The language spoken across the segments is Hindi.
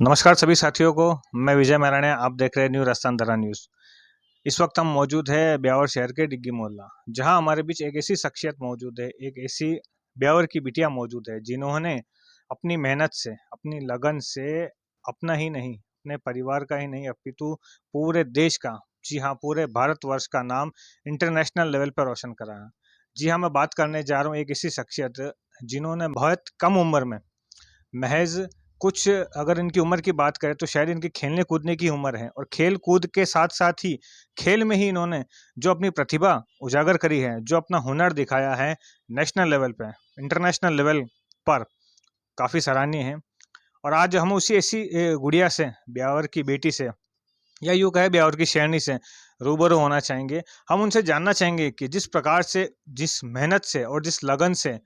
नमस्कार सभी साथियों को। मैं विजय मैराणे, आप देख रहे हैं न्यू राजस्थान दरा न्यूज़। इस वक्त हम मौजूद है ब्यावर शहर के डिग्गी मोहल्ला, जहां हमारे बीच एक ऐसी शख्सियत मौजूद है, एक ऐसी ब्यावर की बिटिया मौजूद है जिन्होंने अपनी मेहनत से, अपनी लगन से अपना ही नहीं, अपने परिवार का ही नहीं अपितु पूरे देश का, जी हाँ पूरे भारतवर्ष का नाम इंटरनेशनल लेवल पर रोशन करा है। जी हाँ, मैं बात करने जा रहा हूँ एक ऐसी शख्सियत जिन्होंने बहुत कम उम्र में, महज कुछ, अगर इनकी उम्र की बात करें तो शायद इनकी खेलने कूदने की उम्र है, और खेल कूद के साथ साथ ही खेल में ही इन्होंने जो अपनी प्रतिभा उजागर करी है, जो अपना हुनर दिखाया है नेशनल लेवल पे, इंटरनेशनल लेवल पर, काफ़ी सराहनीय है। और आज हम उसी ऐसी गुड़िया से, ब्यावर की बेटी से, या यूँ कहे ब्यावर की शेरनी से रूबरू होना चाहेंगे। हम उनसे जानना चाहेंगे कि जिस प्रकार से, जिस मेहनत से और जिस लगन से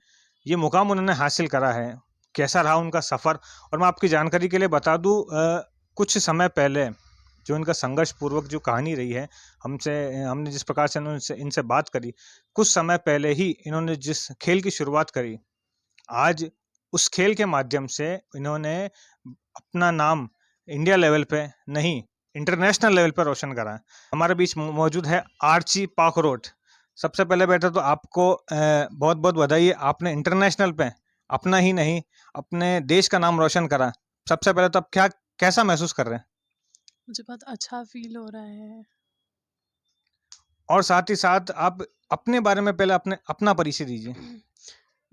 ये मुकाम उन्होंने हासिल करा है, कैसा रहा उनका सफ़र। और मैं आपकी जानकारी के लिए बता दूं, कुछ समय पहले जो इनका संघर्ष पूर्वक जो कहानी रही है, हमने जिस प्रकार से इनसे इनसे बात करी, कुछ समय पहले ही इन्होंने जिस खेल की शुरुआत करी, आज उस खेल के माध्यम से इन्होंने अपना नाम इंडिया लेवल पे नहीं, इंटरनेशनल लेवल पर रोशन करा है। हमारे बीच मौजूद है आर्ची पाखरोट। सबसे पहले बेटा तो आपको बहुत बहुत बधाई, आपने इंटरनेशनल पे अपना ही नहीं, अपने देश का नाम रोशन करा। सबसे पहले तो आप कैसा महसूस कर रहे हैं? मुझे बहुत अच्छा फ़ील हो रहा है। और साथ ही साथ आप अपने बारे में पहले अपना परिचय दीजिए।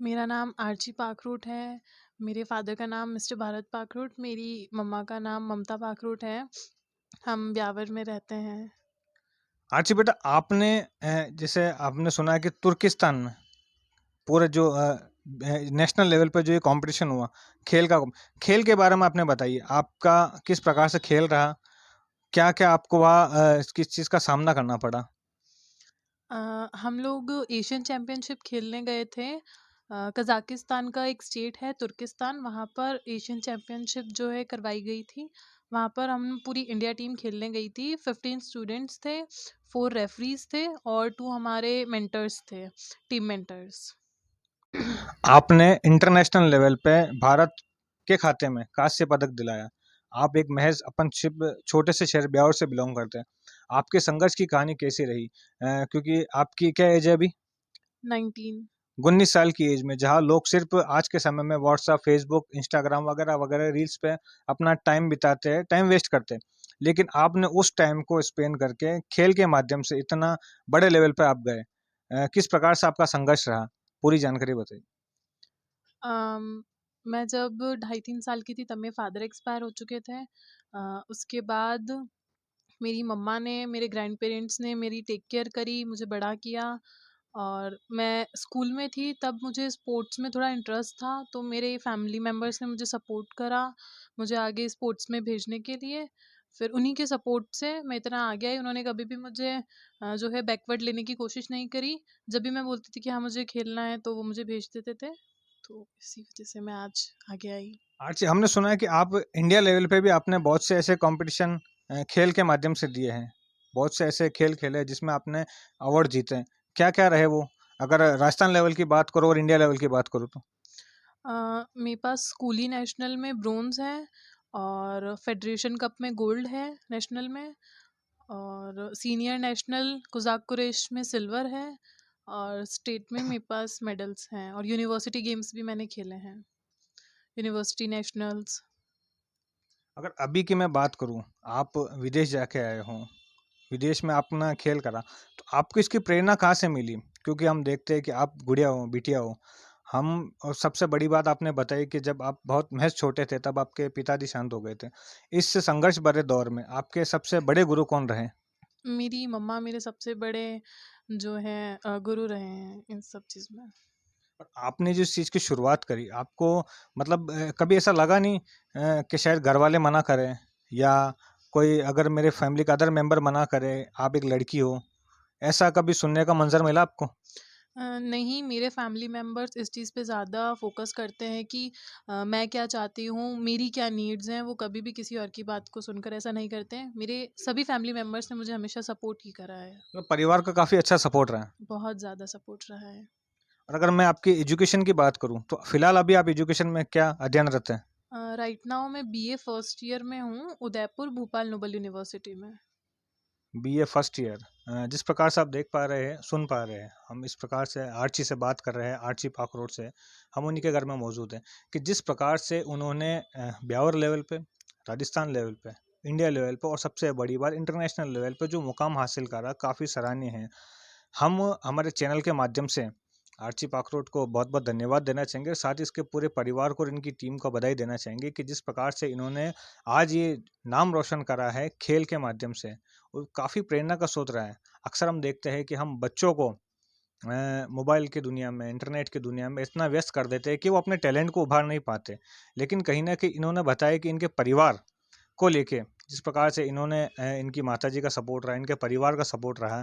मेरा नाम आर्ची पाखरूट है। मेरे फ़ादर का नाम मिस्टर भारत पाखरूट, मेरी मम्मा का नाम ममता पाखरूट है। हम ब्यावर में रहते हैं। आर्ची बेटा, आपने जैसे आपने सुना है कि तुर्किस्तान में पूरे जो नेशनल लेवल पे जो ये कंपटीशन हुआ, खेल के बारे में आपने बताइए, आपका किस प्रकार से खेल रहा, क्या क्या आपको वहाँ किस चीज़ का सामना करना पड़ा? हम लोग एशियन चैम्पियनशिप खेलने गए थे। कज़ाकिस्तान का एक स्टेट है तुर्किस्तान, वहाँ पर एशियन चैम्पियनशिप जो है करवाई गई थी। वहाँ पर हम पूरी इंडिया टीम खेलने गई थी। 15 स्टूडेंट्स थे, 4 रेफरीज थे और 2 हमारे मेंटर्स थे, टीम मेंटर्स। आपने इंटरनेशनल लेवल पे भारत के खाते में कांस्य पदक दिलाया। आप एक महज अपन छोटे से शहर ब्यावर से बिलोंग करते हैं। आपके संघर्ष की कहानी कैसी रही? क्योंकि आपकी क्या एज है अभी? 19। 19 साल की एज में, जहाँ लोग सिर्फ आज के समय में व्हाट्सएप, फेसबुक, इंस्टाग्राम वगैरह वगैरह रील्स पे अपना टाइम बिताते हैं, टाइम वेस्ट करते हैं। लेकिन आपने उस टाइम को स्पेंड करके खेल के माध्यम से इतना बड़े लेवल पे आप गए। किस प्रकार से आपका संघर्ष रहा? पूरी जानकारी बताइए। अम, मैं जब 2.5-3 साल की थी तब मेरे फादर एक्सपायर हो चुके थे। उसके बाद मेरी मम्मा ने, मेरे ग्रैंड पेरेंट्स ने मेरी टेक केयर करी, मुझे बड़ा किया। और मैं स्कूल में थी तब मुझे स्पोर्ट्स में थोड़ा इंटरेस्ट था, तो मेरे फैमिली मेम्बर्स ने मुझे सपोर्ट करा, मुझे आगे स्पोर्ट्स में भेजने के लिए। फिर उन्हीं के सपोर्ट से मैं इतना आगे आई। उन्होंने कभी भी मुझे जो है बैकवर्ड लेने की कोशिश नहीं करी। जब भी मैं बोलती थी कि हाँ मुझे खेलना है तो वो मुझे भेज देते थे। तो इसी वजह से मैं आज आगे आई। अच्छा, हमने सुना है कि आप इंडिया लेवल पे भी आपने बहुत से ऐसे कंपटीशन खेल के माध्यम से दिए हैं। बहुत से ऐसे खेल खेले हैं जिसमें आपने अवार्ड जीते हैं। क्या-क्या रहे वो? अगर राजस्थान लेवल की बात करो और इंडिया लेवल की बात करूँ तो? मेरे पास स्कूली नेशनल में ब्रोंज़ है और फेडरेशन कप में गोल्ड है नेशनल में, और सीनियर नेशनल कुज़ाक कुरेश में सिल्वर है, और स्टेट में मेरे पास मेडल्स हैं, और यूनिवर्सिटी गेम्स भी मैंने खेले हैं, यूनिवर्सिटी नेशनल्स। अगर अभी की मैं बात करूँ, आप विदेश जाके आए हो, विदेश में अपना खेल करा, तो आपको इसकी प्रेरणा कहाँ से मिली? क्योंकि हम देखते हैं कि आप गुड़िया हो, बिटिया हो। हम और सबसे बड़ी बात आपने बताई कि जब आप बहुत महज़ छोटे थे, तब आपके पिताजी शांत हो गए थे। इस संघर्ष भरे दौर में आपके सबसे बड़े गुरु कौन रहे? मेरी मम्मा मेरे सबसे बड़े जो हैं गुरु रहे हैं इन सब चीज़ में। और आपने जिस चीज़ की शुरुआत करी, आपको मतलब कभी ऐसा लगा नहीं कि शायद घरवाले मना करें, या कोई अगर मेरे फैमिली का अदर मेंबर मना करे, आप एक लड़की हो, ऐसा कभी सुनने का मंज़र मिला आपको? नहीं, मेरे फैमिली मेंबर्स इस चीज़ पे ज़्यादा फ़ोकस करते हैं कि मैं क्या चाहती हूँ, मेरी क्या नीड्स हैं, वो कभी भी किसी और की बात को सुनकर ऐसा नहीं करते हैं। मेरे सभी फैमिली मेंबर्स ने मुझे हमेशा सपोर्ट ही करा है, मतलब परिवार का काफ़ी अच्छा सपोर्ट रहा है। बहुत ज़्यादा सपोर्ट रहा है। और अगर मैं आपकी एजुकेशन की बात करूँ, तो फिलहाल अभी आप एजुकेशन में क्या अध्ययनरत हैं? राइट नाउ मैं बीए फर्स्ट ईयर में हूँ, उदयपुर भोपाल नोबल यूनिवर्सिटी में। BA first year. जिस प्रकार से आप देख पा रहे हैं, सुन पा रहे हैं, हम इस प्रकार से आर्ची से बात कर रहे हैं, आर्ची पाक रोड से। हम उन्हीं के घर में मौजूद हैं कि जिस प्रकार से उन्होंने ब्यावर लेवल पे, राजस्थान लेवल पे, इंडिया लेवल पे और सबसे बड़ी बात इंटरनेशनल लेवल पे जो मुकाम हासिल करा, काफ़ी सराहनीय है। हम हमारे चैनल के माध्यम से आर्ची पाखरोट को बहुत बहुत धन्यवाद देना चाहेंगे, साथ ही इसके पूरे परिवार को और इनकी टीम को बधाई देना चाहेंगे कि जिस प्रकार से इन्होंने आज ये नाम रोशन करा है खेल के माध्यम से, और काफ़ी प्रेरणा का स्रोत रहा है। अक्सर हम देखते हैं कि हम बच्चों को मोबाइल की दुनिया में, इंटरनेट की दुनिया में इतना व्यस्त कर देते हैं कि वो अपने टैलेंट को उभार नहीं पाते, लेकिन कहीं ना कहीं इन्होंने बताया कि इनके परिवार को लेके जिस प्रकार से इन्होंने इनकी माताजी का सपोर्ट रहा, इनके परिवार का सपोर्ट रहा,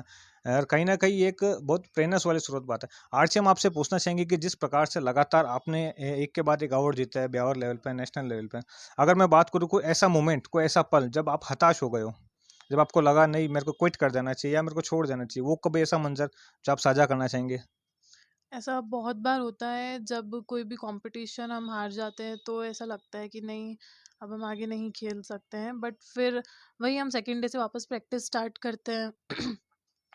और कहीं न कहीं एक बहुत प्रेरणा वाली स्रोत बात है। आज से हम आपसे पूछना चाहेंगे कि जिस प्रकार से लगातार आपने एक के बाद एक अवार्ड जीता है ब्यावर लेवल पे, नेशनल लेवल पे। अगर मैं बात करूँ कोई ऐसा मोमेंट, कोई ऐसा पल जब आप हताश हो गए हो, जब आपको लगा नहीं मेरे को क्विट कर देना चाहिए या मेरे को छोड़ देना चाहिए, वो कभी ऐसा मंज़र जो आप साझा करना चाहेंगे? ऐसा बहुत बार होता है जब कोई भी कंपटीशन हम हार जाते हैं तो ऐसा लगता है कि नहीं, अब हम आगे नहीं खेल सकते हैं, बट फिर वही हम सेकेंड डे से वापस प्रैक्टिस स्टार्ट करते हैं।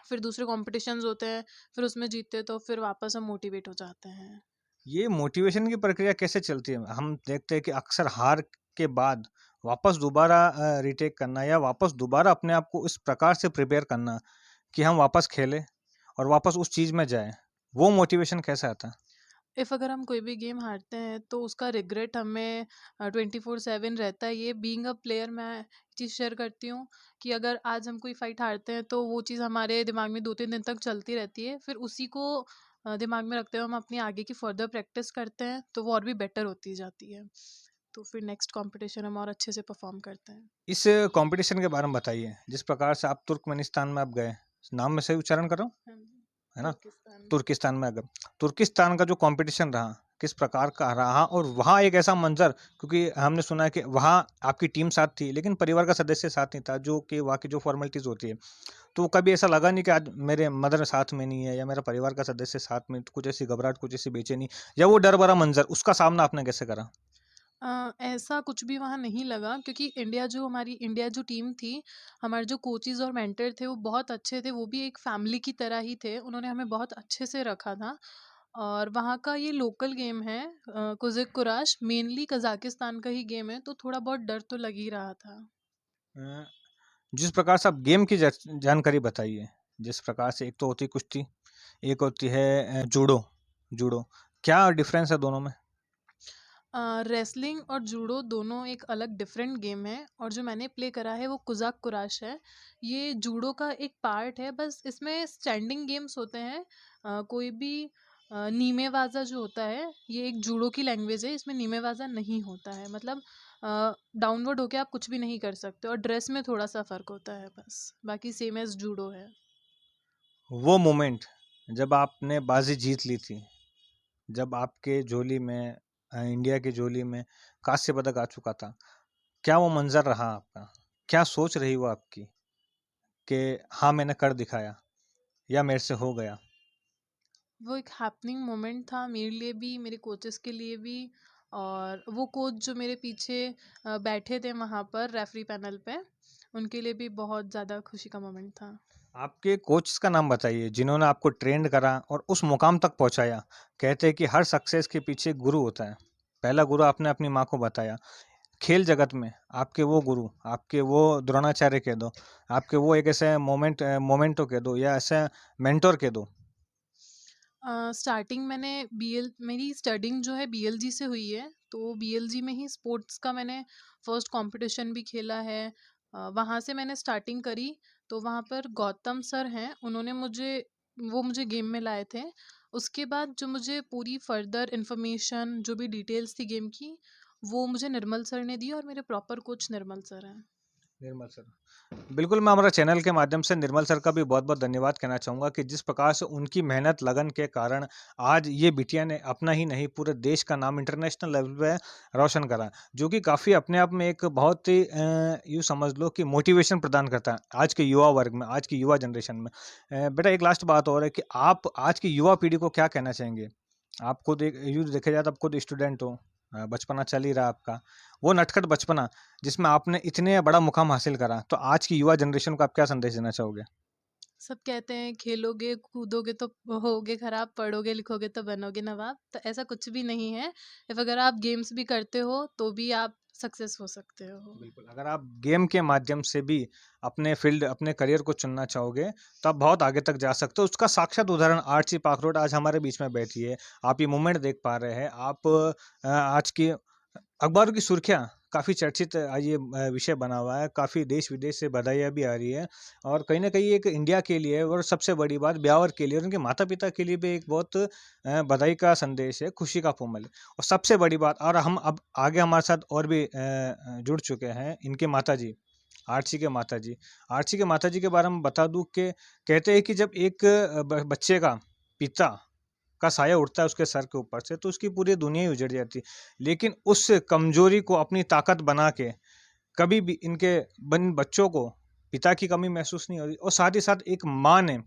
फिर दूसरे कॉम्पिटिशन्स होते हैं, फिर उसमें जीतते हैं तो फिर वापस हम मोटिवेट हो जाते हैं। ये मोटिवेशन की प्रक्रिया कैसे चलती है? हम देखते हैं कि अक्सर हार के बाद वापस दोबारा रीटेक करना या वापस दोबारा अपने आप को इस प्रकार से प्रिपेयर करना कि हम वापस खेलें और वापस उस चीज़ में जाएँ। वो मोटिवेशन कैसे आता है? इफ़ अगर हम कोई भी गेम हारते हैं तो उसका रिग्रेट हमें 24/7 रहता है। ये बीइंग अ प्लेयर मैं चीज़ शेयर करती हूँ कि अगर आज हम कोई फाइट हारते हैं तो वो चीज़ हमारे दिमाग में 2-3 दिन तक चलती रहती है। फिर उसी को दिमाग में रखते हुए हम अपनी आगे की फर्दर प्रैक्टिस करते हैं तो वो और भी बेटर होती जाती है। तो फिर नेक्स्ट कॉम्पिटिशन हम और अच्छे से परफॉर्म करते हैं। इस कॉम्पिटिशन के बारे में बताइए, जिस प्रकार से आप तुर्कमेनिस्तान में आप गए, नाम मैं सही उच्चारण कर रहा हूँ, हाँ जी। है ना? तुर्किस्तान। तुर्किस्तान में अगर तुर्किस्तान का जो कंपटीशन रहा, किस प्रकार का रहा? और वहाँ एक ऐसा मंज़र, क्योंकि हमने सुना है कि वहाँ आपकी टीम साथ थी, लेकिन परिवार का सदस्य साथ नहीं था, जो कि वहाँ की जो फ़ॉर्मेलिटीज़ होती है। तो कभी ऐसा लगा नहीं कि आज मेरे मदर साथ में नहीं है या मेरा परिवार का सदस्य साथ में, तो कुछ ऐसी घबराहट, कुछ ऐसी बेचैनी या वो डर भरा मंज़र, उसका सामना आपने कैसे करा? ऐसा कुछ भी वहाँ नहीं लगा क्योंकि इंडिया जो टीम थी, हमारे जो कोचेज़ और मेंटर थे वो बहुत अच्छे थे, वो भी एक फैमिली की तरह ही थे, उन्होंने हमें बहुत अच्छे से रखा था। और वहाँ का ये लोकल गेम है कुज़िक कुराश, मेनली कज़ाकिस्तान का ही गेम है, तो थोड़ा बहुत डर तो लग ही रहा था। अ, जिस प्रकार से आप गेम की जानकारी बताइए, जिस प्रकार से एक तो होती है कुश्ती, एक होती है जूडो। जूडो क्या डिफरेंस है दोनों में? रेसलिंग और जूडो दोनों एक अलग डिफरेंट गेम है और जो मैंने प्ले करा है वो कुज़ाक कुराश है। ये जूडो का एक पार्ट है, बस इसमें स्टैंडिंग गेम्स होते हैं। कोई भी नीमेवाज़ा जो होता है, ये एक जूडो की लैंग्वेज है, इसमें नीमेवाज़ा नहीं होता है, मतलब डाउनवर्ड होके आप कुछ भी नहीं कर सकते और ड्रेस में थोड़ा-सा फ़र्क होता है बस, बाकी सेम एज़ जूडो है। वो मोमेंट जब आपने बाजी जीत ली थी, जब आपके झोली में इंडिया की झोली में कांस्य पदक आ चुका था, क्या वो मंज़र रहा आपका? क्या सोच रही वो आपकी कि हाँ, मैंने कर दिखाया या मेरे से हो गया? वो एक हैपनिंग मोमेंट था मेरे लिए भी, मेरे कोचेस के लिए भी, और वो कोच जो मेरे पीछे बैठे थे वहाँ पर रेफरी पैनल पे, उनके लिए भी बहुत ज़्यादा खुशी का मोमेंट था। आपके कोच का नाम बताइए जिन्होंने आपको ट्रेंड करा और उस मुकाम तक पहुंचाया। कहते हैं कि हर सक्सेस के पीछे एक गुरु होता है। पहला गुरु आपने अपनी माँ को बताया। खेल जगत में आपके वो गुरु, आपके वो द्रोणाचार्य कह दो, आपके वो एक ऐसे मोमेंटो कह दो या ऐसे मेंटोर कह दो। स्टार्टिंग मैंने बीएल मेरी स्टडिंग जो है बीएलजी से हुई है, तो बीएलजी में ही स्पोर्ट्स का मैंने फर्स्ट कंपटीशन भी खेला है। वहाँ से मैंने स्टार्टिंग करी, तो वहाँ पर गौतम सर हैं, उन्होंने मुझे गेम में लाए थे। उसके बाद जो मुझे पूरी फर्दर इन्फॉर्मेशन जो भी डिटेल्स थी गेम की, वो मुझे निर्मल सर ने दी और मेरे प्रॉपर कोच निर्मल सर हैं। निर्मल सर। बिल्कुल, मैं हमारा चैनल के माध्यम से निर्मल सर का भी बहुत-बहुत धन्यवाद कहना चाहूँगा कि जिस प्रकार से उनकी मेहनत, लगन के कारण आज ये बिटिया ने अपना ही नहीं, पूरे देश का नाम इंटरनेशनल लेवल पे रोशन करा, जो कि काफ़ी अपने आप में एक बहुत ही यूँ समझ लो कि मोटिवेशन प्रदान करता है, आज के युवा वर्ग में, आज की युवा जनरेशन में। बेटा एक लास्ट बात और है कि आप आज की युवा पीढ़ी को क्या कहना चाहेंगे? आप खुद एक यूँ देखा जाए तो आप खुद स्टूडेंट हो, बचपना चल ही रहा आपका, वो नटखट बचपना जिसमें आपने इतने बड़ा मुकाम हासिल करा, तो आज की युवा जनरेशन को आप क्या संदेश देना चाहोगे? सब कहते हैं खेलोगे कूदोगे तो होगे खराब, पढ़ोगे लिखोगे तो बनोगे नवाब। तो ऐसा कुछ भी नहीं है। इफ अगर आप गेम्स भी करते हो तो भी आप सक्सेस हो सकते हो। बिल्कुल, अगर आप गेम के माध्यम से भी अपने फ़ील्ड, अपने करियर को चुनना चाहोगे, तो आप बहुत आगे तक जा सकते हो। उसका साक्षात उदाहरण आर्ची पाखरोड आज हमारे बीच में बैठी है। आप ये मूवमेंट देख पा रहे हैं। आप आज की अखबारों की सुर्खियाँ काफ़ी चर्चित ये विषय बना हुआ है। काफ़ी देश-विदेश से बधाइयाँ भी आ रही है और कहीं न कहीं एक इंडिया के लिए और सबसे बड़ी बात ब्यावर के लिए और उनके माता-पिता के लिए भी एक बहुत बधाई का संदेश है, खुशी का पूमल। और सबसे बड़ी बात और हम अब आगे हमारे साथ और भी जुड़ चुके हैं इनके माताजी, आर्ची के माताजी। आर्ची के माताजी के बारे में बता दूँ कि कहते हैं कि जब एक ब बच्चे का पिता का साया उठता है उसके सर के ऊपर से तो उसकी पूरी दुनिया ही उजड़ जाती है। लेकिन उस कमज़ोरी को अपनी ताकत बना के कभी भी इनके बच्चों को पिता की कमी महसूस नहीं होती और साथ ही साथ एक माँ ने,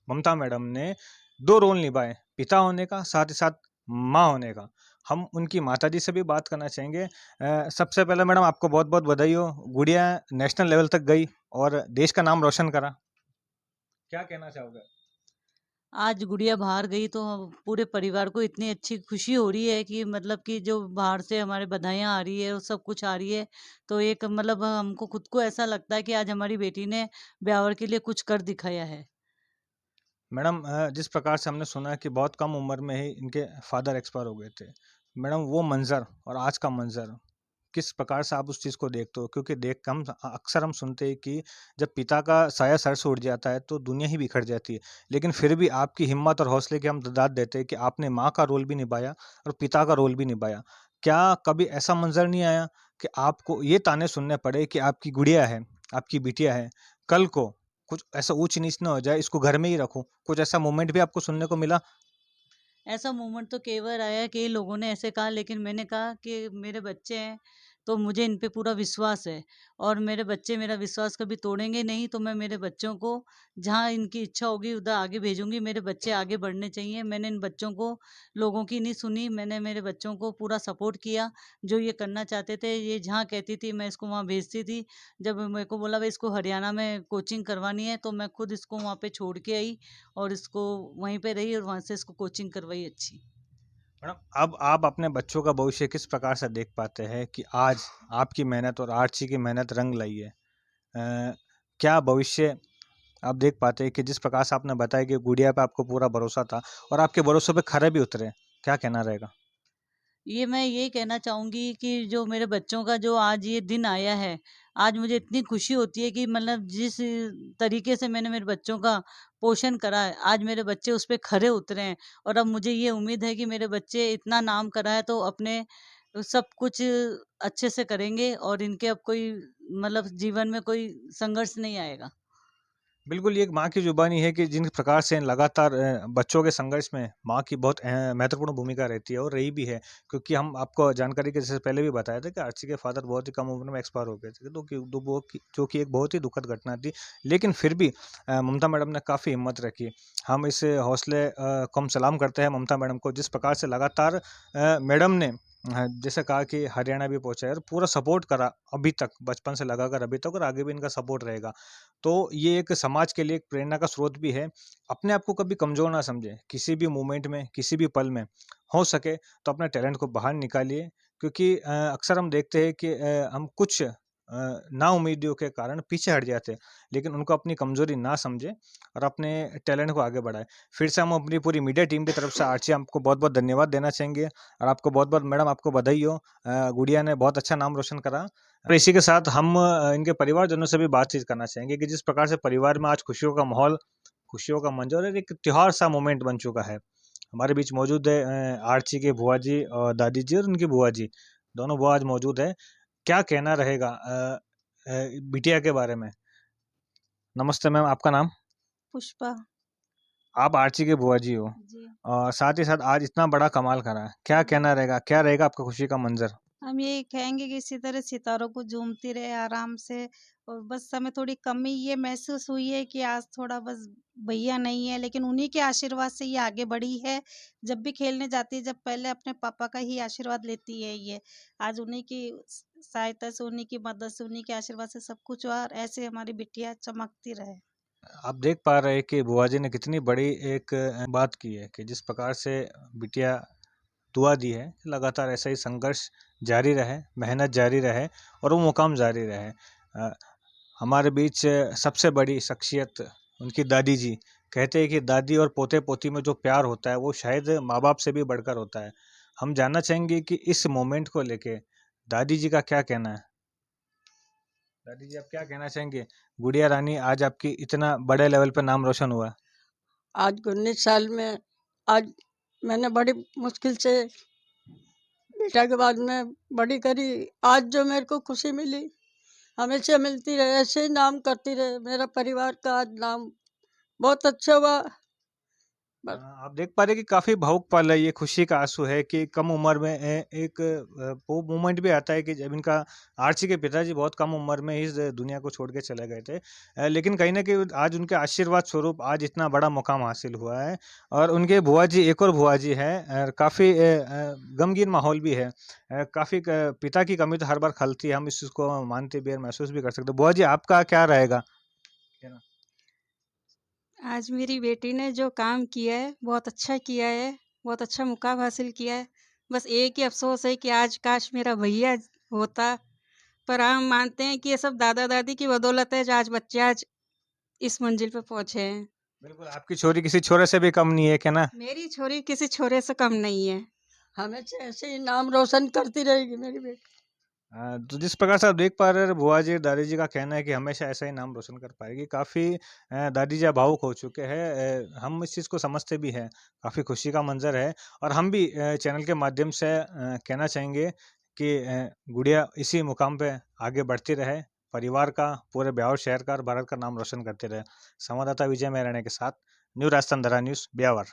ममता मैडम ने 2 रोल निभाए, पिता होने का, साथ ही साथ माँ होने का। हम उनकी माताजी से भी बात करना चाहेंगे। सबसे पहले मैडम आपको बहुत-बहुत बधाई हो, गुड़िया नेशनल लेवल तक गई और देश का नाम रोशन करा। क्या कहना चाहोगे? आज गुड़िया बाहर गई तो पूरे परिवार को इतनी अच्छी खुशी हो रही है कि मतलब कि जो बाहर से हमारे बधाइयाँ आ रही है और सब कुछ आ रही है। तो एक मतलब हमको खुद को ऐसा लगता है कि आज हमारी बेटी ने ब्यावर के लिए कुछ कर दिखाया है। मैडम जिस प्रकार से हमने सुना है कि बहुत कम उम्र में ही इनके फादर एक्सपायर हो गए थे। मैडम वो मंज़र और आज का मंज़र, किस प्रकार से आप उस चीज़ को देखते हो? क्योंकि देख के हम अक्सर हम सुनते हैं कि जब पिता का साया सर से उठ जाता है तो दुनिया ही बिखर जाती है। लेकिन फिर भी आपकी हिम्मत और हौसले की हम दाद देते हैं कि आपने माँ का रोल भी निभाया और पिता का रोल भी निभाया। क्या कभी ऐसा मंज़र नहीं आया कि आपको ये ताने सुनने पड़े कि आपकी गुड़िया है, आपकी बिटिया है, कल को कुछ ऐसा ऊँच-नीच ना हो जाए, इसको घर में ही रखूँ? कुछ ऐसा मोमेंट भी आपको सुनने को मिला? ऐसा मोमेंट तो कई बार आया कि लोगों ने ऐसे कहा, लेकिन मैंने कहा कि मेरे बच्चे हैं तो मुझे इन पे पूरा विश्वास है और मेरे बच्चे मेरा विश्वास कभी तोड़ेंगे नहीं। तो मैं मेरे बच्चों को जहाँ इनकी इच्छा होगी उधर आगे भेजूंगी। मेरे बच्चे आगे बढ़ने चाहिए। मैंने इन बच्चों को लोगों की नहीं सुनी। मैंने मेरे बच्चों को पूरा सपोर्ट किया। जो ये करना चाहते थे, ये जहाँ कहती थी मैं इसको वहाँ भेजती थी। जब मेरे को बोला भाई इसको हरियाणा में कोचिंग करवानी है तो मैं खुद इसको वहाँ पे छोड़ के आई और इसको वहीं पे रही और वहाँ से इसको कोचिंग करवाई अच्छी। मैडम, अब आप अपने बच्चों का भविष्य किस प्रकार से देख पाते हैं कि आज आपकी मेहनत और आर्ची की मेहनत रंग लाई है? क्या भविष्य आप देख पाते हैं कि जिस प्रकार से आपने बताया कि गुड़िया पे आपको पूरा भरोसा था और आपके भरोसे पे खरे भी उतरे, क्या कहना रहेगा? ये मैं यही कहना चाहूँगी कि जो मेरे बच्चों का जो आज ये दिन आया है, आज मुझे इतनी खुशी होती है कि मतलब जिस तरीके से मैंने मेरे बच्चों का पोषण करा है, आज मेरे बच्चे उस पे खरे उतरे हैं और अब मुझे ये उम्मीद है कि मेरे बच्चे इतना नाम करा है तो अपने सब कुछ अच्छे से करेंगे और इनके अब कोई मतलब जीवन में कोई संघर्ष नहीं आएगा। बिल्कुल, ये एक माँ की ज़ुबानी है कि जिन प्रकार से लगातार बच्चों के संघर्ष में माँ की बहुत महत्वपूर्ण भूमिका रहती है और रही भी है। क्योंकि हम आपको जानकारी के जैसे पहले भी बताया था कि आर्ची के फ़ादर बहुत ही कम उम्र में एक्सपायर हो गए थे, तो कि दो वो कि जो कि एक बहुत ही दुखद घटना थी। लेकिन फिर भी ममता मैडम ने काफ़ी हिम्मत रखी। हम इस हौसले को हम सलाम करते हैं ममता मैडम को, जिस प्रकार से लगातार मैडम ने जैसे कहा कि हरियाणा भी पहुँचे और पूरा सपोर्ट करा अभी तक, बचपन से लगाकर अभी तक और आगे भी इनका सपोर्ट रहेगा। तो ये एक समाज के लिए एक प्रेरणा का स्रोत भी है। अपने आप को कभी कमज़ोर ना समझें, किसी भी मोमेंट में, किसी भी पल में, हो सके तो अपने टैलेंट को बाहर निकालिए क्योंकि अक्सर हम देखते हैं कि हम कुछ नाउम्मीदियों के कारण पीछे हट जाते हैं, लेकिन उनको अपनी कमज़ोरी ना समझें और अपने टैलेंट को आगे बढ़ाएँ। फिर से हम अपनी पूरी मीडिया टीम की तरफ से आर्ची आपको बहुत-बहुत धन्यवाद देना चाहेंगे और आपको बहुत-बहुत मैडम आपको बधाई हो। गुड़िया ने बहुत अच्छा नाम रोशन करा। और इसी के साथ हम इनके परिवारजनों से भी बातचीत करना चाहेंगे कि जिस प्रकार से परिवार में आज खुशियों का माहौल, खुशियों का मंज़र और एक त्योहार-सा मोमेंट बन चुका है। हमारे बीच मौजूद है आर्ची के बुआ जी और दादी जी और उनकी बुआ जी, दोनों बुआ आज मौजूद है। क्या कहना रहेगा बिटिया के बारे में? नमस्ते मैम, आपका नाम? पुष्पा। आप आर्ची के बुआ जी हो जी। और साथ ही साथ आज इतना बड़ा कमाल करा है। क्या कहना रहेगा? क्या रहेगा आपका खुशी का मंज़र? हम यही कहेंगे कि इसी तरह सितारों को झूमती रहे आराम से और बस हमें थोड़ी कमी ये महसूस हुई है कि आज थोड़ा बस भैया नहीं है, लेकिन उन्हीं के आशीर्वाद से ये आगे बढ़ी है। जब भी खेलने जाती है, जब पहले अपने पापा का ही आशीर्वाद लेती है ये। आज उन्हीं की सहायता से, उन्हीं की मदद से, उन्हीं के आशीर्वाद से सब कुछ हुआ और ऐसे हमारी बिटिया चमकती रहे। आप देख पा रहे हैं कि बुआ जी ने कितनी बड़ी एक बात की है कि जिस प्रकार से बिटिया दुआ दी है कि लगातार ऐसा ही संघर्ष जारी रहे, मेहनत जारी रहे और वो मुकाम जारी रहे। हमारे बीच सबसे बड़ी शख्सियत उनकी दादी जी। कहते हैं कि दादी और पोते-पोती में जो प्यार होता है वो शायद माँ-बाप से भी बढ़कर होता है। हम जानना चाहेंगे कि इस मोमेंट को लेके दादी जी का क्या कहना है? दादी जी आप क्या कहना चाहेंगे? गुड़िया रानी आज आपकी इतना बड़े लेवल पे नाम रोशन हुआ। आज 19 साल में आज मैंने बड़ी मुश्किल से बेटा के बाद में बड़ी करी। आज जो मेरे को खुशी मिली हमेशा मिलती रहे, ऐसे ही नाम करती रहे। मेरा परिवार का आज नाम बहुत अच्छा हुआ। बस आप देख पा रहे हैं कि काफ़ी भावुक पल है, ये खुशी का आँसू है कि कम उम्र में एक वो मोमेंट भी आता है कि जब इनका आर्ची के पिताजी बहुत कम उम्र में इस दुनिया को छोड़ के चले गए थे। लेकिन कहीं न कहीं आज उनके आशीर्वाद स्वरूप आज इतना बड़ा मुकाम हासिल हुआ है और उनके बुआ जी एक और बुआ जी हैं काफ़ी गमगीन माहौल भी है। काफ़ी क पिता की कमी तो हर बार खलती है, हम इस चीज़ को मानते भी हैं, महसूस भी कर सकते हैं। बुआ जी आपका क्या रहेगा? आज मेरी बेटी ने जो काम किया है, बहुत अच्छा किया है, बहुत अच्छा मुकाम हासिल किया है। बस एक ही अफ़सोस है कि आज काश मेरा भैया होता, पर हम मानते हैं कि ये सब दादा-दादी की बदौलत है, जो आज बच्चे आज इस मंजिल पे पहुँचे हैं। बिल्कुल, आपकी छोरी किसी छोरे से भी कम नहीं है, क्या ना? मेरी छोरी किसी छोरे से कम नहीं है। हमेशा ऐसे ही नाम रोशन करती रहेगी मेरी बेटी। तो जिस प्रकार से आप देख पा रहे हैं बुआ जी और दादी जी का कहना है कि हमेशा ऐसा ही नाम रोशन कर पाएगी। काफ़ी दादी जी भावुक हो चुके हैं। हम इस चीज़ को समझते भी हैं, काफ़ी खुशी का मंज़र है और हम भी चैनल के माध्यम से कहना चाहेंगे कि गुड़िया इसी मुकाम पे आगे बढ़ती रहे, परिवार का, पूरे ब्यावर शहर का और भारत का नाम रोशन करती रहे। संवाददाता विजय मेहराणे के साथ न्यू राजस्थान धरा न्यूज़, ब्यावर।